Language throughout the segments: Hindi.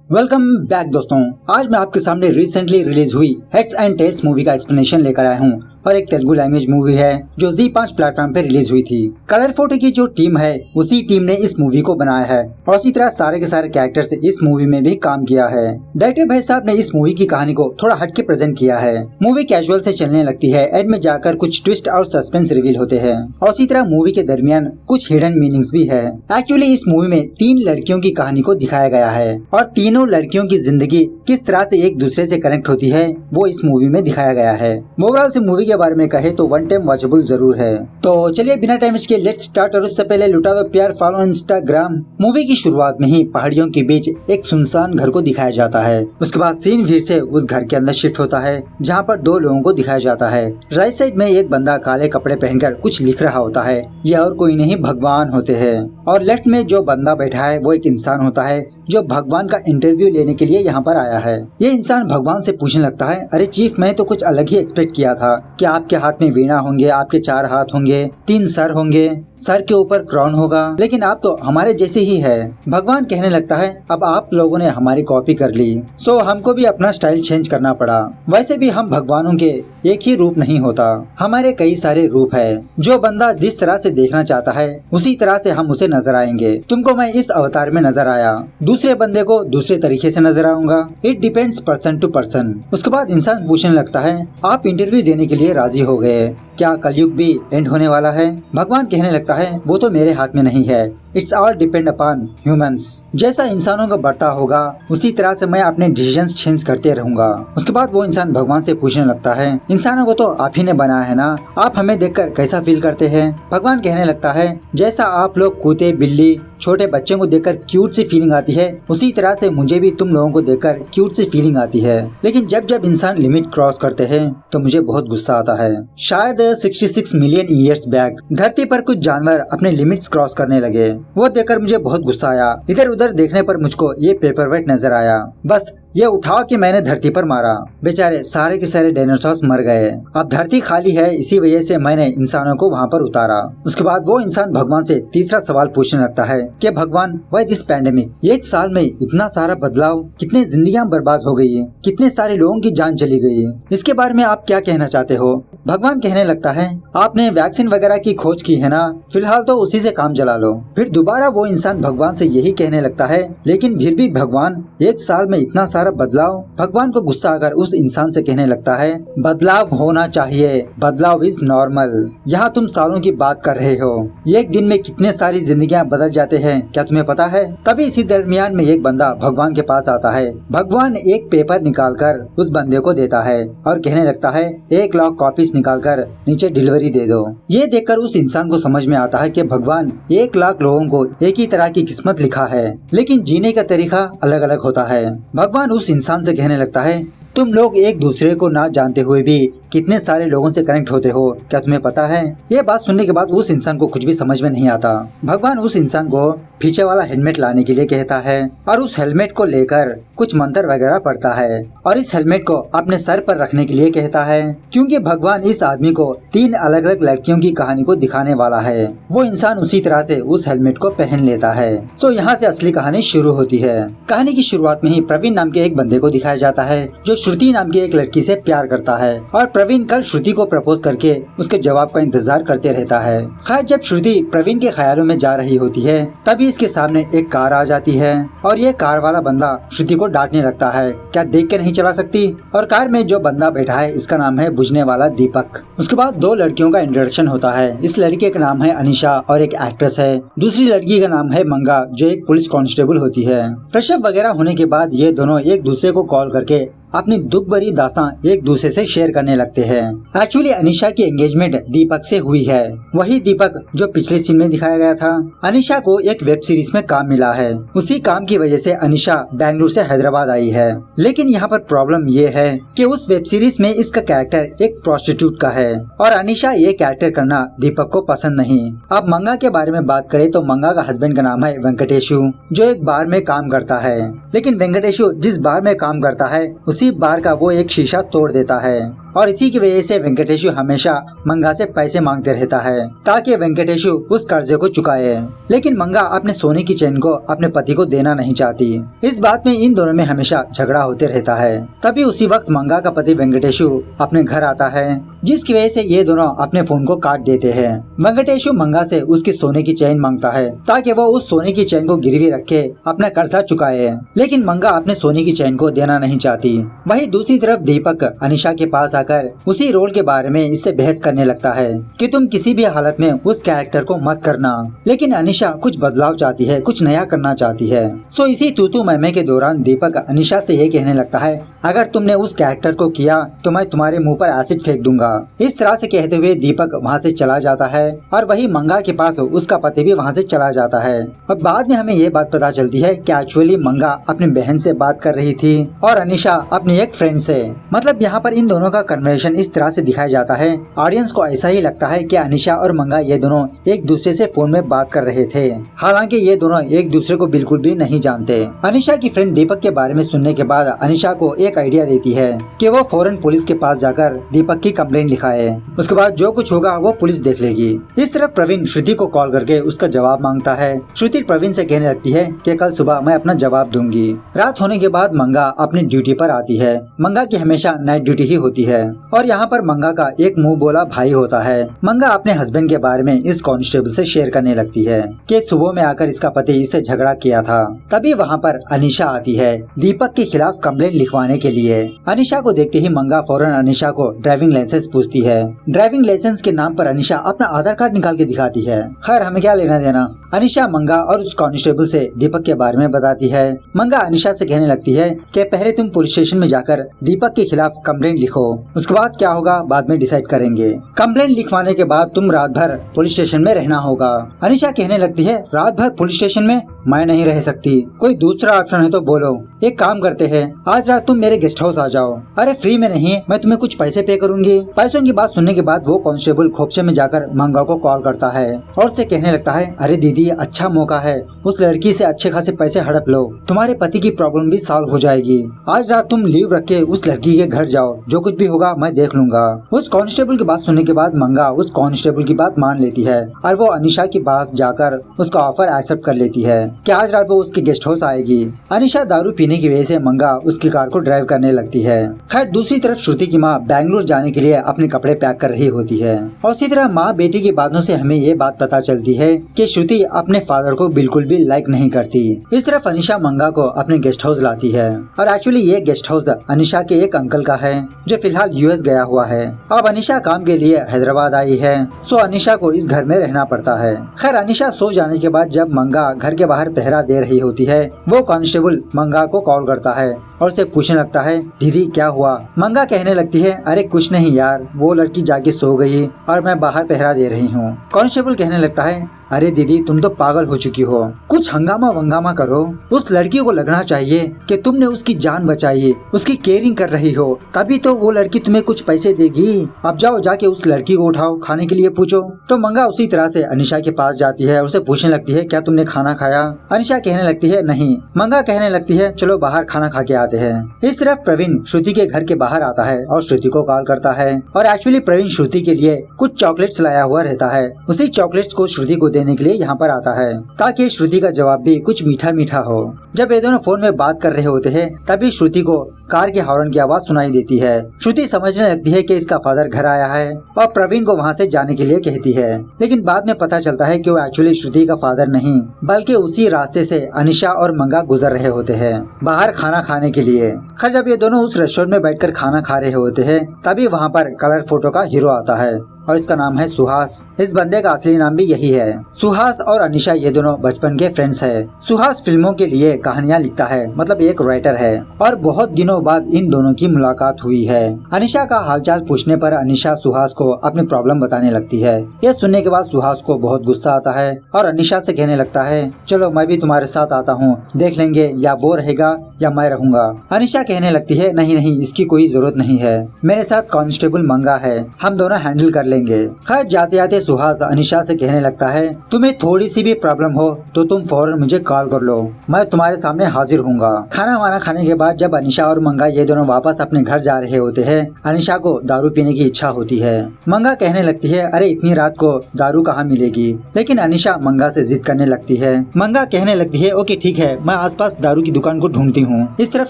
वेलकम बैक दोस्तों। आज मैं आपके सामने रिसेंटली रिलीज हुई हेड्स एंड टेल्स मूवी का एक्सप्लेनेशन लेकर आया हूँ और एक तेलुगु लैंग्वेज मूवी है जो Z5 प्लेटफॉर्म पे रिलीज हुई थी। कलर फोटो की जो टीम है उसी टीम ने इस मूवी को बनाया है और उसी तरह सारे के सारे कैरेक्टर्स इस मूवी में भी काम किया है। डायरेक्टर भाई साहब ने इस मूवी की कहानी को थोड़ा हटके प्रेजेंट किया है। मूवी कैजुअल से चलने लगती है, एंड में जाकर कुछ ट्विस्ट और सस्पेंस रिवील होते हैं और उसी तरह मूवी के दरमियान कुछ हिडन मीनिंग्स भी है। एक्चुअली इस मूवी में 3 लड़कियों की कहानी को दिखाया गया है और तीनों लड़कियों की जिंदगी किस तरह से एक दूसरे से कनेक्ट होती है वो इस मूवी में दिखाया गया है। ओवरऑल से मूवी के बारे में कहे तो वन टाइम वॉचेबल जरूर है। तो चलिए बिना टाइम इसके लेट्स स्टार्ट। और उससे पहले लुटा दो प्यार, फॉलो इंस्टाग्राम। मूवी की शुरुआत में ही पहाड़ियों के बीच एक सुनसान घर को दिखाया जाता है। उसके बाद सीन फिर से उस घर के अंदर शिफ्ट होता है जहाँ पर 2 लोगों को दिखाया जाता है। राइट साइड में एक बंदा काले कपड़े पहनकर कुछ लिख रहा होता है, ये और कोई नहीं भगवान होते हैं। और लेफ्ट में जो बंदा बैठा है वो एक इंसान होता है जो भगवान का इंटरव्यू लेने के लिए यहाँ पर आया है। ये इंसान भगवान से पूछने लगता है, अरे चीफ, मैंने तो कुछ अलग ही एक्सपेक्ट किया था कि आपके हाथ में वीणा होंगे, आपके 4 हाथ होंगे, 3 सर होंगे, सर के ऊपर क्राउन होगा, लेकिन आप तो हमारे जैसे ही है। भगवान कहने लगता है, अब आप लोगों ने हमारी कॉपी कर ली, सो हमको भी अपना स्टाइल चेंज करना पड़ा। वैसे भी हम भगवानों के एक ही रूप नहीं होता, हमारे कई सारे रूप है। जो बंदा जिस तरह से देखना चाहता है उसी तरह से हम उसे नजर आएंगे। तुमको मैं इस अवतार में नजर आया, दूसरे बंदे को दूसरे तरीके से नजर आऊंगा। It depends person to person. उसके बाद इंसान पूछने लगता है, आप इंटरव्यू देने के लिए राजी हो गए, क्या कलयुग भी एंड होने वाला है? भगवान कहने लगता है, वो तो मेरे हाथ में नहीं है, it's all depend upon humans. जैसा इंसानों का बढ़ता होगा उसी तरह से मैं अपने डिसीजंस चेंज करते रहूंगा। उसके बाद वो इंसान भगवान से पूछने लगता है, इंसानों को तो आप ही ने बनाया है ना, आप हमें देखकर कैसा फील करते हैं? भगवान कहने लगता है, जैसा आप लोग कुत्ते, बिल्ली, छोटे बच्चों को देखकर क्यूट सी फीलिंग आती है उसी तरह से मुझे भी तुम लोगों को देखकर क्यूट सी फीलिंग आती है। लेकिन जब जब इंसान लिमिट क्रॉस करते हैं तो मुझे बहुत गुस्सा आता है। शायद 66 मिलियन ईयर्स बैक धरती पर कुछ जानवर अपने लिमिट्स क्रॉस करने लगे, वो देखकर मुझे बहुत गुस्सा आया। इधर उधर देखने पर मुझको ये पेपर वेट नजर आया, बस ये उठा के मैंने धरती पर मारा। बेचारे सारे के सारे डायनासोर्स मर गए। अब धरती खाली है, इसी वजह से मैंने इंसानों को वहाँ पर उतारा। उसके बाद वो इंसान भगवान से तीसरा सवाल पूछने लगता है कि भगवान, व्हाई दिस पैंडेमिक? 1 साल में इतना सारा बदलाव, कितने जिंदगियां बर्बाद हो गई है, कितने सारे लोगों की जान चली गई है, इसके बारे में आप क्या कहना चाहते हो? भगवान कहने लगता है, आपने वैक्सीन वगैरह की खोज की है ना, फिलहाल तो उसी से काम चला लो। फिर दोबारा वो इंसान भगवान से यही कहने लगता है, लेकिन फिर भी भगवान 1 साल में इतना सारा बदलाव। भगवान को गुस्सा आकर उस इंसान से कहने लगता है, बदलाव होना चाहिए, बदलाव इज नॉर्मल। यहाँ तुम सालों की बात कर रहे हो, एक दिन में कितने सारी जिंदगियां बदल जाते हैं, क्या तुम्हें पता है? तभी इसी दरमियान में एक बंदा भगवान के पास आता है। भगवान एक पेपर निकालकर उस बंदे को देता है और कहने लगता है, 1 लाख कॉपीज निकालकर नीचे डिलीवरी दे दो। ये देखकर उस इंसान को समझ में आता है कि भगवान 1 लाख लोगों को एक ही तरह की किस्मत लिखा है, लेकिन जीने का तरीका अलग अलग होता है। भगवान उस इंसान से कहने लगता है, तुम लोग एक दूसरे को ना जानते हुए भी कितने सारे लोगों से कनेक्ट होते हो, क्या तुम्हें पता है? ये बात सुनने के बाद उस इंसान को कुछ भी समझ में नहीं आता। भगवान उस इंसान को पीछे वाला हेलमेट लाने के लिए कहता है और उस हेलमेट को लेकर कुछ मंत्र वगैरह पढ़ता है और इस हेलमेट को अपने सर पर रखने के लिए कहता है, क्योंकि भगवान इस आदमी को 3 अलग अलग लड़कियों की कहानी को दिखाने वाला है। वो इंसान उसी तरह से उस हेलमेट को पहन लेता है। तो यहाँ से असली कहानी शुरू होती है। कहानी की शुरुआत में ही प्रवीण नाम के एक बंदे को दिखाया जाता है जो श्रुति नाम की एक लड़की से प्यार करता है और प्रवीण कल श्रुति को प्रपोज करके उसके जवाब का इंतजार करते रहता है। खैर जब श्रुति प्रवीण के ख्यालों में जा रही होती है तभी इसके सामने एक कार आ जाती है और ये कार वाला बंदा श्रुति को डांटने लगता है, क्या देख के नहीं चला सकती? और कार में जो बंदा बैठा है इसका नाम है बुझने वाला दीपक। उसके बाद 2 लड़कियों का इंट्रोडक्शन होता है। इस लड़के का नाम है अनिशा और एक एक्ट्रेस है। दूसरी लड़की का नाम है मंगा जो एक पुलिस कांस्टेबल होती है। फ्रेशअप वगैरह होने के बाद ये दोनों एक दूसरे को कॉल करके अपनी दुख भरी दास्तां एक दूसरे से शेयर करने लगते हैं। एक्चुअली अनिशा की एंगेजमेंट दीपक से हुई है, वही दीपक जो पिछले सीन में दिखाया गया था। अनिशा को एक वेब सीरीज में काम मिला है, उसी काम की वजह से अनिशा बेंगलुरु से हैदराबाद आई है। लेकिन यहाँ पर प्रॉब्लम ये है कि उस वेब सीरीज में इसका कैरेक्टर एक प्रोस्टिट्यूट का है और अनिशा ये कैरेक्टर करना दीपक को पसंद नहीं। अब मंगा के बारे में बात करें तो मंगा का हस्बैंड का नाम है वेंकटेशु जो एक बार में काम करता है। लेकिन वेंकटेशु जिस बार में काम करता है उसी उसी बार का वो एक शीशा तोड़ देता है और इसी की वजह से वेंकटेशु हमेशा मंगा से पैसे मांगते रहता है ताकि वेंकटेशु उस कर्जे को चुकाए। लेकिन मंगा अपने सोने की चेन को अपने पति को देना नहीं चाहती। इस बात में इन दोनों में हमेशा झगड़ा होते रहता है। तभी उसी वक्त मंगा का पति वेंकटेशु अपने घर आता है, जिसकी वजह से ये दोनों अपने फोन को काट देते हैं। वेंकटेशु मंगा से उसकी सोने की चेन मांगता है ताकि वो उस सोने की चेन को गिरवी रख के अपना कर्जा चुकाए, लेकिन मंगा अपने सोने की चेन को देना नहीं चाहती। वहीं दूसरी तरफ दीपक अनिशा के पास आकर उसी रोल के बारे में इससे बहस करने लगता है कि तुम किसी भी हालत में उस कैरेक्टर को मत करना। लेकिन अनिशा कुछ बदलाव चाहती है, कुछ नया करना चाहती है। सो इसी तू मैं के दौरान दीपक अनिशा से ये कहने लगता है, अगर तुमने उस कैरेक्टर को किया तो मैं तुम्हारे मुंह पर एसिड फेंक दूंगा। इस तरह से कहते हुए दीपक वहाँ से चला जाता है और वही मंगा के पास उसका पति भी वहाँ से चला जाता है। और बाद में हमें ये बात पता चलती है कि एक्चुअली मंगा अपनी बहन से बात कर रही थी और अनिशा अपनी एक फ्रेंड से। मतलब यहाँ पर इन दोनों का कन्वर्सेशन इस तरह से दिखाया जाता है, ऑडियंस को ऐसा ही लगता है कि अनिशा और मंगा ये दोनों एक दूसरे से फोन में बात कर रहे थे, हालांकि ये दोनों एक दूसरे को बिल्कुल भी नहीं जानते। अनिशा की फ्रेंड दीपक के बारे में सुनने के बाद अनिशा को एक आइडिया देती है कि वो फौरन पुलिस के पास जाकर दीपक की कंप्लेंट लिखाए, उसके बाद जो कुछ होगा वो पुलिस देख लेगी। इस तरफ प्रवीण श्रुति को कॉल करके उसका जवाब मांगता है। श्रुति प्रवीण से कहने लगती है कि कल सुबह मैं अपना जवाब दूंगी। रात होने के बाद मंगा अपनी ड्यूटी पर आती है। मंगा की हमेशा नाइट ड्यूटी ही होती है और यहाँ पर मंगा का एक मुंह बोला भाई होता है। मंगा अपने हस्बैंड के बारे में इस कांस्टेबल से शेयर करने लगती है कि सुबह में आकर इसका पति इससे झगड़ा किया था। तभी वहाँ पर अनिशा आती है दीपक के खिलाफ कंप्लेंट लिखवाने के लिए। अनिशा को देखते ही मंगा फौरन अनिशा को ड्राइविंग लाइसेंस पूछती है। ड्राइविंग लाइसेंस के नाम पर अनिशा अपना आधार कार्ड निकाल के दिखाती है। खैर हमें क्या लेना देना। अनिशा मंगा और उस कांस्टेबल से दीपक के बारे में बताती है। मंगा अनिशा से कहने लगती है कि पहले तुम पुलिस स्टेशन में जाकर दीपक के खिलाफ कंप्लेंट लिखो, उसके बाद क्या होगा बाद में डिसाइड करेंगे। कंप्लेंट लिखवाने के बाद तुम रात भर पुलिस स्टेशन में रहना होगा। अनिशा कहने लगती है रात भर पुलिस स्टेशन में मैं नहीं रह सकती, कोई दूसरा ऑप्शन है तो बोलो। एक काम करते हैं, आज रात तुम मेरे गेस्ट हाउस आ जाओ। अरे फ्री में नहीं, मैं तुम्हें कुछ पैसे पे करूंगी। पैसों की बात सुनने के बाद वो कांस्टेबल खोपचे में जाकर मंगा को कॉल करता है और उससे कहने लगता है अरे दीदी अच्छा मौका है, उस लड़की से अच्छे खासे पैसे हड़प लो, तुम्हारे पति की प्रॉब्लम भी सॉल्व हो जाएगी। आज रात तुम लीव रख के उस लड़की के घर जाओ, जो कुछ भी होगा मैं देख लूंगा। उस कांस्टेबल की बात सुनने के बाद मंगा उस कांस्टेबल की बात मान लेती है और वो अनिशा के पास जाकर उसका ऑफर एक्सेप्ट कर लेती है कि आज रात वो उसके गेस्ट हाउस आएगी। अनिशा दारू पीने की वजह से मंगा उसकी कार को ड्राइव करने लगती है। खैर दूसरी तरफ श्रुति की माँ बेंगलुरु जाने के लिए अपने कपड़े पैक कर रही होती है और इसी तरह माँ बेटी की बातों से हमें ये बात पता चलती है कि श्रुति अपने फादर को बिल्कुल भी लाइक नहीं करती। इस तरफ अनिशा मंगा को अपने गेस्ट हाउस लाती है और एक्चुअली ये गेस्ट हाउस अनिशा के एक अंकल का है जो फिलहाल यूएस गया हुआ है। अब अनिशा काम के लिए हैदराबाद आई है, सो अनिशा को इस घर में रहना पड़ता है। खैर अनिशा सो जाने के बाद जब मंगा घर के बाहर पहरा दे रही होती है, वो कांस्टेबल मंगा को कॉल करता है और उसे पूछने लगता है दीदी क्या हुआ। मंगा कहने लगती है अरे कुछ नहीं यार, वो लड़की जाके सो गई और मैं बाहर पहरा दे रही हूँ। कांस्टेबल कहने लगता है अरे दीदी तुम तो पागल हो चुकी हो, कुछ हंगामा वंगामा करो। उस लड़की को लगना चाहिए कि तुमने उसकी जान बचाई, उसकी केयरिंग कर रही हो, तभी तो वो लड़की तुम्हें कुछ पैसे देगी। अब जाओ जाके उस लड़की को उठाओ, खाने के लिए पूछो। तो मंगा उसी तरह से अनिशा के पास जाती है और उसे पूछने लगती है क्या तुमने खाना खाया। अनिशा कहने लगती है नहीं। मंगा कहने लगती है चलो बाहर खाना खा के आते हैं। इस तरफ प्रवीण श्रुति के घर के बाहर आता है और श्रुति को कॉल करता है और एक्चुअली प्रवीण श्रुति के लिए कुछ चॉकलेट्स लाया हुआ रहता है। उसी चॉकलेट्स को श्रुति को देने के लिए यहाँ पर आता है ताकि श्रुति का जवाब भी कुछ मीठा मीठा हो। जब ये दोनों फोन में बात कर रहे होते हैं तभी श्रुति को कार के हॉर्न की आवाज सुनाई देती है। श्रुति समझने लगती है कि इसका फादर घर आया है और प्रवीण को वहाँ से जाने के लिए कहती है, लेकिन बाद में पता चलता है कि वो एक्चुअली श्रुति का फादर नहीं बल्कि उसी रास्ते से अनिशा और मंगा गुजर रहे होते हैं बाहर खाना खाने के लिए। खैर जब ये दोनों उस रेस्टोरेंट में बैठकर खाना खा रहे होते हैं तभी वहाँ पर कलर फोटो का हीरो आता है और इसका नाम है सुहास। इस बंदे का असली नाम भी यही है। सुहास और अनिशा ये दोनों बचपन के फ्रेंड्स हैं। सुहास फिल्मों के लिए कहानियाँ लिखता है, मतलब एक राइटर है और बहुत दिनों बाद इन दोनों की मुलाकात हुई है। अनिशा का हालचाल पूछने पर अनिशा सुहास को अपनी प्रॉब्लम बताने लगती है। यह सुनने के बाद सुहास को बहुत गुस्सा आता है और अनिशा से कहने लगता है चलो मैं भी तुम्हारे साथ आता हूँ, देख लेंगे या वो रहेगा या मैं रहूंगा। अनिशा कहने लगती है नहीं नहीं इसकी कोई जरूरत नहीं है, मेरे साथ कांस्टेबल मंगा है, हम दोनों हैंडल कर लेंगे। खैर जाते जाते सुहास अनिशा से कहने लगता है, तुम्हें थोड़ी सी भी प्रॉब्लम हो तो तुम फौरन मुझे कॉल कर लो, मैं तुम्हारे सामने हाजिर हूँगा। खाना वाना खाने के बाद जब अनिशा और मंगा ये दोनों वापस अपने घर जा रहे होते हैं, अनिशा को दारू पीने की इच्छा होती है। मंगा कहने लगती है, अरे इतनी रात को दारू कहाँ मिलेगी, लेकिन अनिशा मंगा से जिद करने लगती है। मंगा कहने लगती है, ओके ठीक है, मैं आसपास दारू की दुकान को ढूंढती हूँ। इस तरफ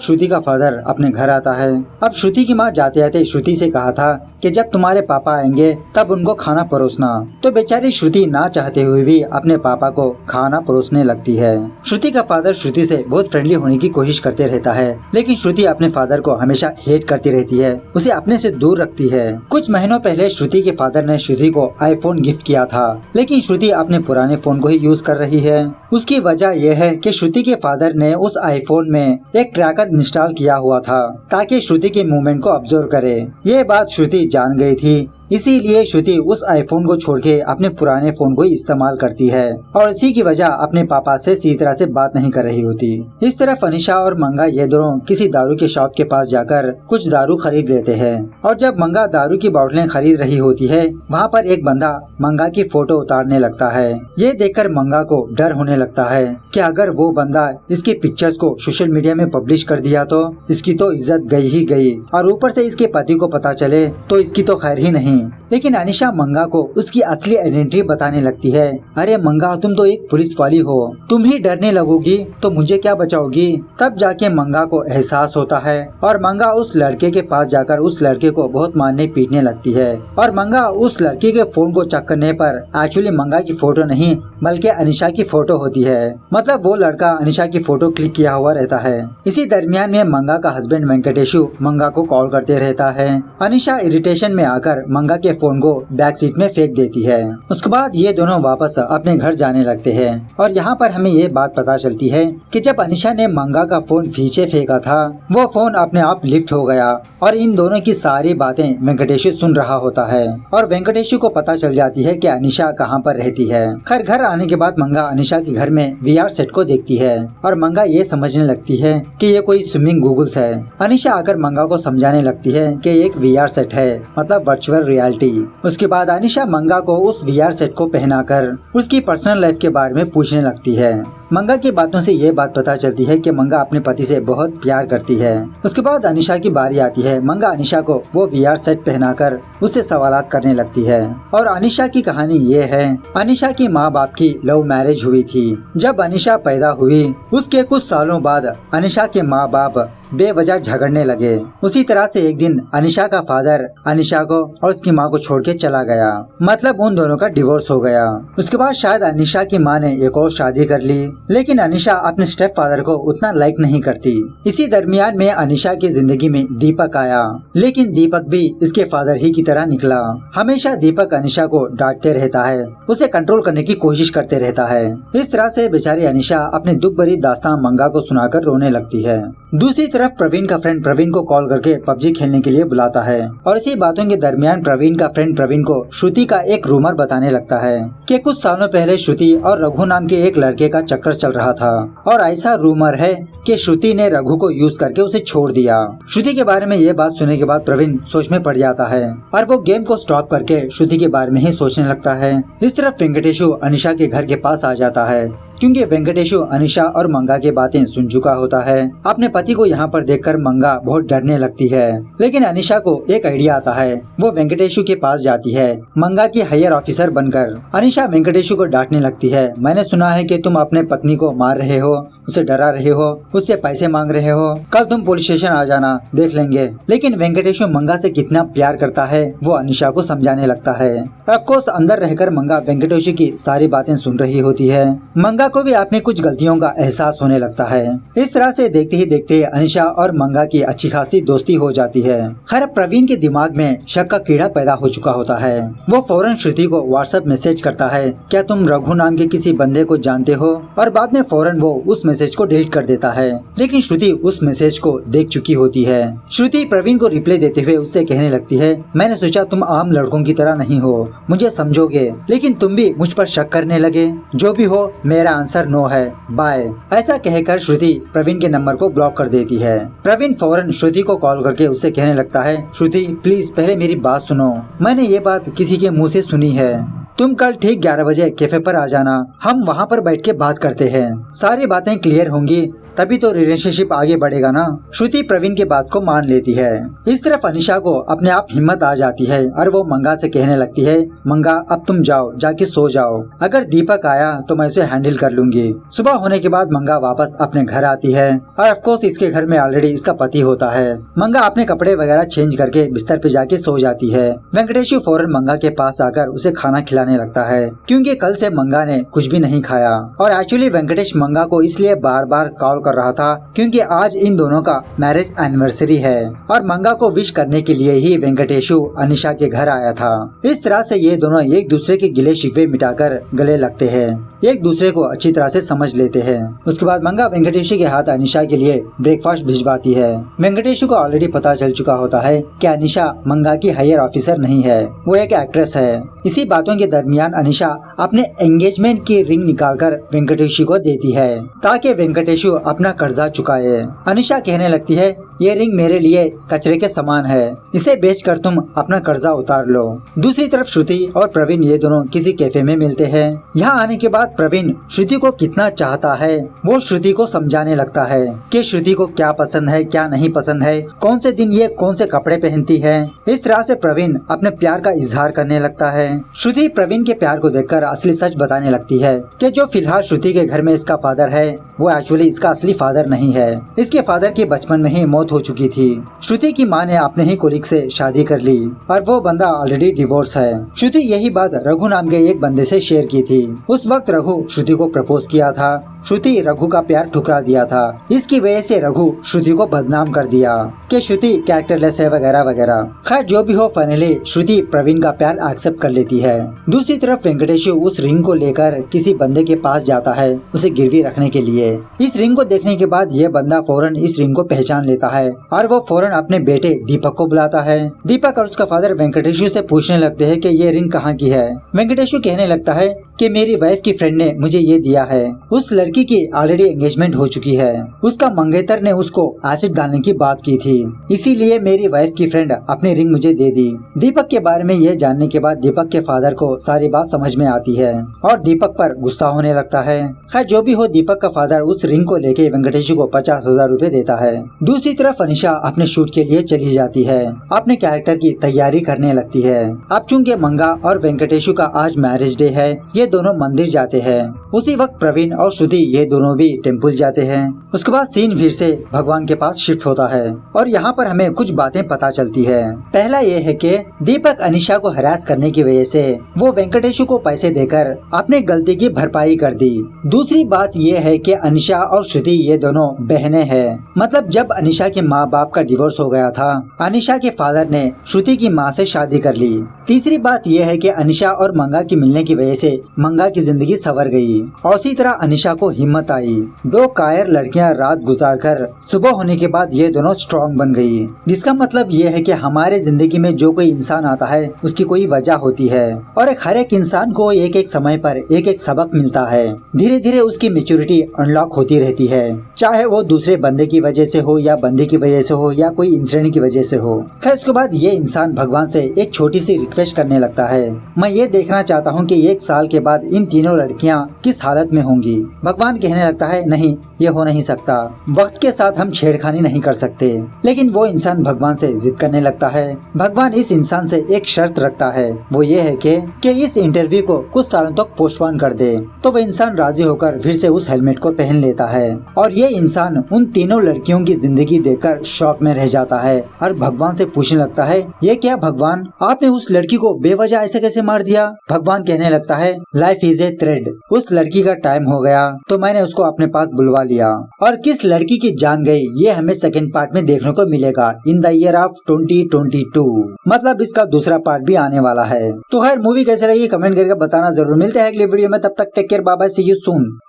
श्रुति का फादर अपने घर आता है। अब श्रुति की माँ जाते जाते श्रुति से कहा था कि जब तुम्हारे पापा आएंगे तब उनको खाना परोसना, तो बेचारी श्रुति ना चाहते हुए भी अपने पापा को खाना परोसने लगती है। श्रुति का फादर श्रुति से बहुत फ्रेंडली होने की कोशिश करते रहता है, लेकिन श्रुति अपने फादर को हमेशा हेट करती रहती है, उसे अपने से दूर रखती है। कुछ महीनों पहले श्रुति के फादर ने श्रुति को आईफोन गिफ्ट किया था, लेकिन श्रुति अपने पुराने फोन को ही यूज कर रही है। उसकी वजह यह है कि श्रुति के फादर ने उस आईफोन में एक ट्रैकर इंस्टॉल किया हुआ था ताकि श्रुति के मूवमेंट को ऑब्जर्व करे। ये बात श्रुति जान गई थी, इसीलिए श्रुति उस आईफोन को छोड़ के अपने पुराने फोन को इस्तेमाल करती है और इसी की वजह अपने पापा से सीधी तरह से बात नहीं कर रही होती। इस तरफ अनिशा और मंगा ये दोनों किसी दारू के शॉप के पास जाकर कुछ दारू खरीद लेते हैं और जब मंगा दारू की बोतलें खरीद रही होती है, वहाँ पर एक बंदा मंगा की फोटो उतारने लगता है। ये देखकर मंगा को डर होने लगता है कि अगर वो बंदा इसके पिक्चर्स को सोशल मीडिया में पब्लिश कर दिया तो इसकी तो इज्जत गई ही गई और ऊपर से इसके पति को पता चले तो इसकी तो खैर ही नहीं। लेकिन अनिशा मंगा को उसकी असली आइडेंटिटी बताने लगती है, अरे मंगा तुम तो एक पुलिस वाली हो, तुम ही डरने लगोगी तो मुझे क्या बचाओगी। तब जाके मंगा को एहसास होता है और मंगा उस लड़के के पास जाकर उस लड़के को बहुत मारने पीटने लगती है और मंगा उस लड़के के फोन को चेक करने पर एक्चुअली मंगा की फोटो नहीं बल्कि अनिशा की फोटो होती है। मतलब वो लड़का अनिशा की फोटो क्लिक किया हुआ रहता है। इसी दरमियान में मंगा का हस्बैंड वेंकटेशु मंगा को कॉल करते रहता है। अनिशा इरिटेशन में आकर मंगा के फोन को बैक सीट में फेंक देती है। उसके बाद ये दोनों वापस अपने घर जाने लगते हैं और यहाँ पर हमें ये बात पता चलती है कि जब अनिशा ने मंगा का फोन पीछे फेंका था, वो फोन अपने आप लिफ्ट हो गया और इन दोनों की सारी बातें वेंकटेशु सुन रहा होता है और वेंकटेशु को पता चल जाती है कि अनिशा कहाँ पर रहती है। खैर घर आने के बाद मंगा अनिशा के घर में VR सेट को देखती है और मंगा ये समझने लगती है कि ये कोई स्विमिंग गूगल्स है। अनिशा आकर मंगा को समझाने लगती है कि एक VR सेट है, मतलब वर्चुअल रियलिटी। उसके बाद अनिशा मंगा को उस VR सेट को पहनाकर उसकी पर्सनल लाइफ के बारे में पूछने लगती है। मंगा की बातों से ये बात पता चलती है कि मंगा अपने पति से बहुत प्यार करती है। उसके बाद अनिशा की बारी आती है। मंगा अनिशा को वो VR सेट पहनाकर उससे सवालात करने लगती है और अनिशा की कहानी ये है, अनिशा की माँ बाप की लव मैरिज हुई थी। जब अनिशा पैदा हुई उसके कुछ सालों बाद अनिशा के माँ बाप बेवजह झगड़ने लगे। उसी तरह से एक दिन अनिशा का फादर अनिशा को और उसकी माँ को छोड़ के चला गया, मतलब उन दोनों का डिवोर्स हो गया। उसके बाद शायद अनिशा की माँ ने एक और शादी कर ली, लेकिन अनिशा अपने स्टेप फादर को उतना लाइक नहीं करती। इसी दरमियान में अनिशा की जिंदगी में दीपक आया, लेकिन दीपक भी इसके फादर ही की तरह निकला। हमेशा दीपक अनिशा को डांटते रहता है, उसे कंट्रोल करने की कोशिश करते रहता है। इस तरह से बेचारी अनिशा अपने दुख भरी दास्तान मंगा को सुनाकर रोने लगती है। दूसरी तरफ प्रवीण का फ्रेंड प्रवीण को कॉल करके PUBG खेलने के लिए बुलाता है और इसी बातों के दरमियान प्रवीण का फ्रेंड प्रवीण को श्रुति का एक रूमर बताने लगता है कि कुछ सालों पहले श्रुति और रघु नाम के एक लड़के का चक्कर चल रहा था और ऐसा रूमर है कि श्रुति ने रघु को यूज करके उसे छोड़ दिया। श्रुति के बारे में ये बात सुनने के बाद प्रवीण सोच में पड़ जाता है और वो गेम को स्टॉप करके श्रुति के बारे में ही सोचने लगता है। इस तरफ वेंकटेशु अनिशा के घर के पास आ जाता है क्योंकि वेंकटेशु अनिशा और मंगा की बातें सुन चुका होता है। अपने पति को यहाँ पर देखकर मंगा बहुत डरने लगती है, लेकिन अनिशा को एक आइडिया आता है। वो वेंकटेशु के पास जाती है मंगा की हायर ऑफिसर बनकर। अनिशा वेंकटेशु को डांटने लगती है, मैंने सुना है कि तुम अपने पत्नी को मार रहे हो, उसे डरा रहे हो, उससे पैसे मांग रहे हो, कल तुम पुलिस स्टेशन आ जाना, देख लेंगे। लेकिन वेंकटेशु मंगा से कितना प्यार करता है वो अनिशा को समझाने लगता है। ऑफकोर्स अंदर रहकर मंगा वेंकटेशु की सारी बातें सुन रही होती है। मंगा को भी अपनी कुछ गलतियों का एहसास होने लगता है। इस तरह से देखते ही देखते अनिशा और मंगा की अच्छी खासी दोस्ती हो जाती है। खैर प्रवीण के दिमाग में शक का कीड़ा पैदा हो चुका होता है। वो फौरन श्रुति को व्हाट्सएप मैसेज करता है, क्या तुम रघु नाम के किसी बंदे को जानते हो, और बाद में फौरन वो उस मैसेज को डिलीट कर देता है, लेकिन श्रुति उस मैसेज को देख चुकी होती है। श्रुति प्रवीण को रिप्लाई देते हुए उससे कहने लगती है, मैंने सोचा तुम आम लड़कों की तरह नहीं हो, मुझे समझोगे, लेकिन तुम भी मुझ पर शक करने लगे। जो भी हो, मेरा आंसर नो है, बाय। ऐसा कहकर श्रुति प्रवीण के नंबर को ब्लॉक कर देती है। प्रवीण फौरन श्रुति को कॉल करके उससे कहने लगता है, श्रुति प्लीज पहले मेरी बात सुनो, मैंने ये बात किसी के मुंह से सुनी है। तुम कल ठीक 11 बजे कैफे पर आ जाना, हम वहाँ पर बैठ के बात करते हैं, सारी बातें क्लियर होंगी, तभी तो रिलेशनशिप आगे बढ़ेगा ना। श्रुति प्रवीण के बात को मान लेती है। इस तरफ अनिशा को अपने आप हिम्मत आ जाती है और वो मंगा से कहने लगती है, मंगा अब तुम जाओ, जाके सो जाओ, अगर दीपक आया तो मैं उसे हैंडल कर लूंगी। सुबह होने के बाद मंगा वापस अपने घर आती है और ऑफ कोर्स इसके घर में ऑलरेडी इसका पति होता है। मंगा अपने कपड़े वगैरह चेंज करके बिस्तर पे जाके सो जाती है। वेंकटेशु फौरन मंगा के पास आकर उसे खाना खिलाने लगता है, क्योंकि कल से मंगा ने कुछ भी नहीं खाया। और एक्चुअली वेंकटेश मंगा को इसलिए बार बार कॉल कर रहा था क्योंकि आज इन दोनों का मैरिज एनिवर्सरी है और मंगा को विश करने के लिए ही वेंकटेशु अनिशा के घर आया था। इस तरह से ये दोनों एक दूसरे के गिले शिकवे मिटाकर गले लगते हैं, एक दूसरे को अच्छी तरह से समझ लेते हैं। उसके बाद मंगा वेंकटेशु के हाथ अनिशा के लिए ब्रेकफास्ट भिजवाती है। वेंकटेशु को ऑलरेडी पता चल चुका होता है कि अनिशा मंगा की हायर ऑफिसर नहीं है, वो एक एक्ट्रेस है। इसी बातों के दरमियान अनिशा अपने एंगेजमेंट की रिंग निकालकर वेंकटेशु को देती है ताकि वेंकटेशु अपना कर्जा चुकाए। अनिशा कहने लगती है, ये रिंग मेरे लिए कचरे के समान है, इसे बेचकर तुम अपना कर्जा उतार लो। दूसरी तरफ श्रुति और प्रवीण ये दोनों किसी कैफे में मिलते हैं। यहाँ आने के बाद प्रवीण श्रुति को कितना चाहता है वो श्रुति को समझाने लगता है कि श्रुति को क्या पसंद है क्या नहीं पसंद है, कौन से दिन ये कौन से कपड़े पहनती है। इस तरह से प्रवीण अपने प्यार का इजहार करने लगता है। श्रुति प्रवीण के प्यार को देखकर असली सच बताने लगती है कि जो फिलहाल श्रुति के घर में इसका फादर है वो एक्चुअली इसका असली फादर नहीं है। इसके फादर की बचपन में ही मौत हो चुकी थी। श्रुति की माँ ने अपने ही कोलीग से शादी कर ली और वो बंदा ऑलरेडी डिवोर्स है। श्रुति यही बात रघु नाम के एक बंदे से शेयर की थी। उस वक्त रघु श्रुति को प्रपोज किया था। श्रुति रघु का प्यार ठुकरा दिया था। इसकी वजह से रघु श्रुति को बदनाम कर दिया कि श्रुति कैरेक्टरलेस है वगैरह वगैरह। खैर जो भी हो, फाइनली श्रुति प्रवीण का प्यार एक्सेप्ट कर लेती है। दूसरी तरफ वेंकटेशु उस रिंग को लेकर किसी बंदे के पास जाता है उसे गिरवी रखने के लिए। इस रिंग को देखने के बाद ये बंदा फौरन इस रिंग को पहचान लेता है और वो फौरन अपने बेटे दीपक को बुलाता है। दीपक और उसका फादर वेंकटेशु से पूछने लगते हैं कि ये रिंग कहाँ की है। वेंकटेशु कहने लगता है कि मेरी वाइफ की फ्रेंड ने मुझे ये दिया है। उस लड़की की ऑलरेडी एंगेजमेंट हो चुकी है। उसका मंगेतर ने उसको एसिड डालने की बात की थी, इसीलिए मेरी वाइफ की फ्रेंड अपनी रिंग मुझे दे दी। दीपक के बारे में ये जानने के बाद दीपक के फादर को सारी बात समझ में आती है और दीपक पर गुस्सा होने लगता है। खैर जो भी हो, दीपक का फादर उस रिंग को लेके वेंकटेशु को 50,000 रूपए देता है। दूसरी तरफ अनिशा अपने शूट के लिए चली जाती है, अपने कैरेक्टर की तैयारी करने लगती है। अब चूंकि मंगा और वेंकटेशु का आज मैरिज डे है, ये दोनों मंदिर जाते हैं। उसी वक्त प्रवीण और श्रुति ये दोनों भी टेम्पल जाते हैं। उसके बाद सीन फिर से भगवान के पास शिफ्ट होता है और यहाँ पर हमें कुछ बातें पता चलती है। पहला ये है कि दीपक अनिशा को हरास करने की वजह से वो वेंकटेशु को पैसे देकर अपनी गलती की भरपाई कर दी। दूसरी बात ये है कि अनिशा और श्रुति ये दोनों बहनें हैं। मतलब जब अनिशा के माँ बाप का डिवोर्स हो गया था, अनिशा के फादर ने श्रुति की माँ से शादी कर ली। तीसरी बात यह है कि अनिशा और मंगा की मिलने की वजह से मंगा की जिंदगी संवर गई और इसी तरह अनिशा को हिम्मत आई। दो कायर लड़कियां रात गुजारकर सुबह होने के बाद ये दोनों स्ट्रॉन्ग बन गई, जिसका मतलब ये है कि हमारे जिंदगी में जो कोई इंसान आता है उसकी कोई वजह होती है और हर एक इंसान को एक एक समय पर एक एक सबक मिलता है। धीरे धीरे उसकी मेच्योरिटी अनलॉक होती रहती है, चाहे वो दूसरे बंदे की वजह से हो या बंदे की वजह से हो या कोई इंसिडेंट की वजह से हो। फिर उसके बाद ये इंसान भगवान से एक छोटी सी रिक्वेस्ट करने लगता है, मैं ये देखना चाहता हूँ कि 1 साल के बाद इन तीनों लड़कियाँ किस हालत में होंगी। भगवान कहने लगता है नहीं, ये हो नहीं सकता, वक्त के साथ हम छेड़खानी नहीं कर सकते। लेकिन वो इंसान भगवान से जिद करने लगता है। भगवान इस इंसान से एक शर्त रखता है, वो ये है कि इस इंटरव्यू को कुछ सालों तक पोस्टपोन कर दे। तो वो इंसान राजी होकर फिर से उस हेलमेट को पहन लेता है और ये इंसान उन तीनों लड़कियों की जिंदगी देखकर शॉक में रह जाता है और भगवान से पूछने लगता है, ये क्या भगवान, आपने उस लड़की को बेवजह ऐसे कैसे मार दिया। भगवान कहने लगता है, लाइफ इज ए थ्रेड, उस लड़की का टाइम हो गया तो मैंने उसको अपने पास बुलवा लिया। और किस लड़की की जान गई ये हमें सेकंड पार्ट में देखने को मिलेगा इन द ईयर ऑफ 2022। मतलब इसका दूसरा पार्ट भी आने वाला है। तो खैर मूवी कैसे लगी कमेंट करके बताना जरूर। मिलते हैं अगली वीडियो में, तब तक take care, bye bye, see you soon.